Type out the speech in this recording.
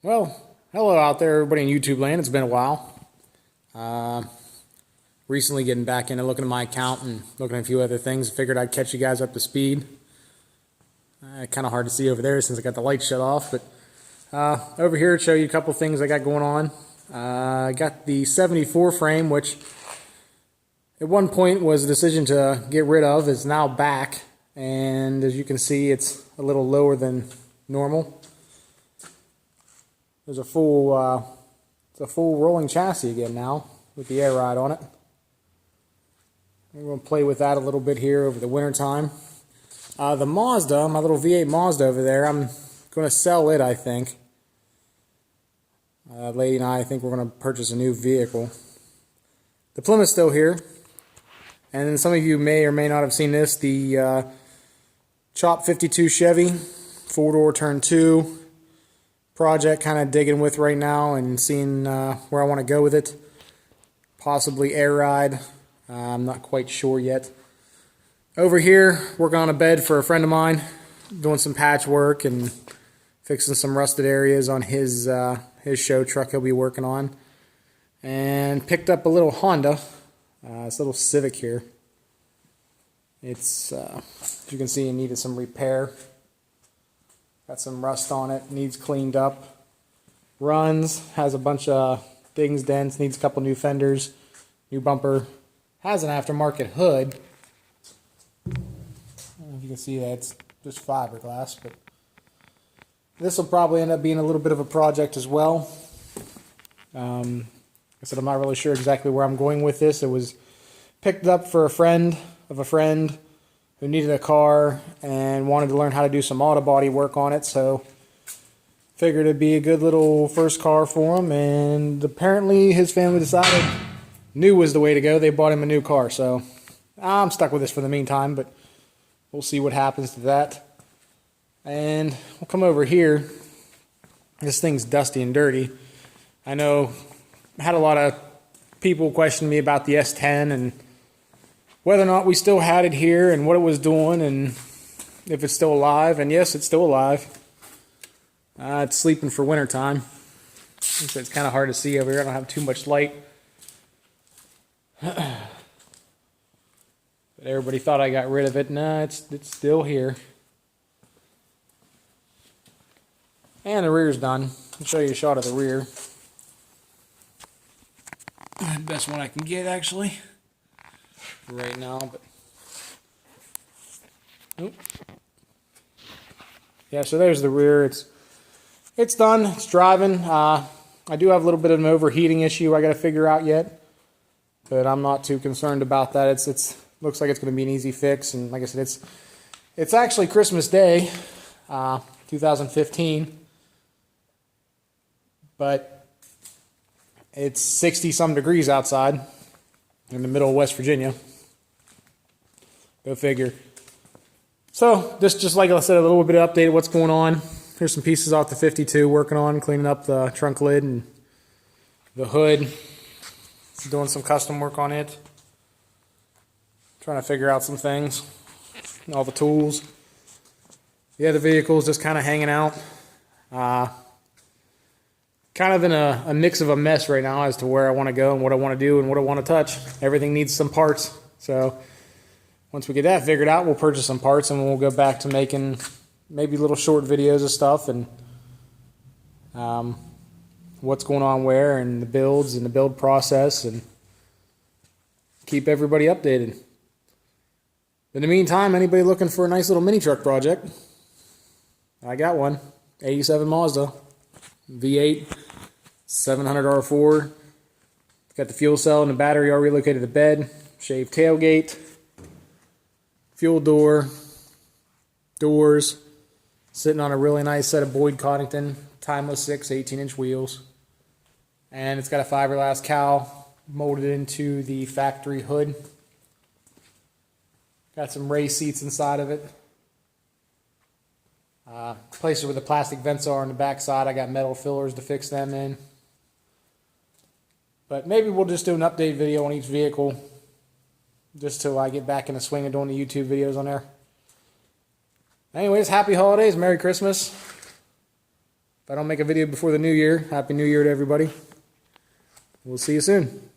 Well, hello out there, everybody in YouTube land. It's been a while. Recently getting back into looking at my account and looking at a few other things. Figured I'd catch you guys up to speed. Kind of hard to see over there since I got the light shut off, but over here to show you a couple things I got going on. I got the 74 frame, which at one point was a decision to get rid of. It's now back, and as you can see, it's a little lower than normal. There's a full, it's a full rolling chassis again now with the air ride on it. We're going to play with that a little bit here over the winter time. The Mazda, my little V8 Mazda over there, I'm going to sell it, I think. Lady and I think we're going to purchase a new vehicle. The Plymouth's still here. And then some of you may or may not have seen this, the Chop 52 Chevy, 4-door turn 2 project, kind of digging with right now and seeing where I want to go with it. Possibly air ride. I'm not quite sure yet. Over here, working on a bed for a friend of mine, doing some patchwork and fixing some rusted areas on his show truck he'll be working on. And picked up a little Honda, this little Civic here. It's, as you can see, it needed some repair. Got some rust on it, needs cleaned up. Runs, has a bunch of dings, dents, needs a couple new fenders, new bumper. Has an aftermarket hood. I don't know if you can see that, it's just fiberglass, but this will probably end up being a little bit of a project as well. I said I'm not really sure exactly where I'm going with this. It was picked up for a friend of a friend who needed a car and wanted to learn how to do some auto body work on it, so figured it'd be a good little first car for him, and apparently his family decided new was the way to go. They bought him a new car, so I'm stuck with this for the meantime, but we'll see what happens to that. And we'll come over here. This thing's dusty and dirty. I know I had a lot of people question me about the S10 and whether or not we still had it here and what it was doing and if it's still alive. And yes, it's still alive. It's sleeping for winter time. So it's kind of hard to see over here. I don't have too much light. But everybody thought I got rid of it. Nah, it's still here. And the rear's done. I'll show you a shot of the rear. Best one I can get, actually, for right now. But nope. Yeah, so there's the rear. It's done. It's driving. I do have a little bit of an overheating issue I got to figure out yet, but I'm not too concerned about that. It's looks like it's going to be an easy fix. And like I said, it's actually Christmas Day, 2015. But it's 60-some degrees outside in the middle of West Virginia. Go figure. So, just like I said, a little bit of update of what's going on. Here's some pieces off the 52, working on cleaning up the trunk lid and the hood. Doing some custom work on it. Trying to figure out some things. All the tools. The other vehicle's just kind of hanging out. Kind of in a mix of a mess right now as to where I want to go and what I want to do and what I want to touch. Everything needs some parts. So once we get that figured out, we'll purchase some parts and we'll go back to making maybe little short videos of stuff and what's going on where and the builds and the build process and keep everybody updated. In the meantime, anybody looking for a nice little mini truck project, I got one. 87 Mazda. V8, 700 R4. Got the fuel cell and the battery all relocated to the bed. Shaved tailgate. Fuel door. Doors. Sitting on a really nice set of Boyd Coddington Timeless 6 18-inch wheels. And it's got a fiberglass cowl molded into the factory hood. Got some race seats inside of it. Places where the plastic vents are on the back side, I got metal fillers to fix them in. But maybe we'll just do an update video on each vehicle just till I get back in the swing of doing the YouTube videos on there. Anyways, happy holidays, Merry Christmas. If I don't make a video before the new year, Happy New Year to everybody. We'll see you soon.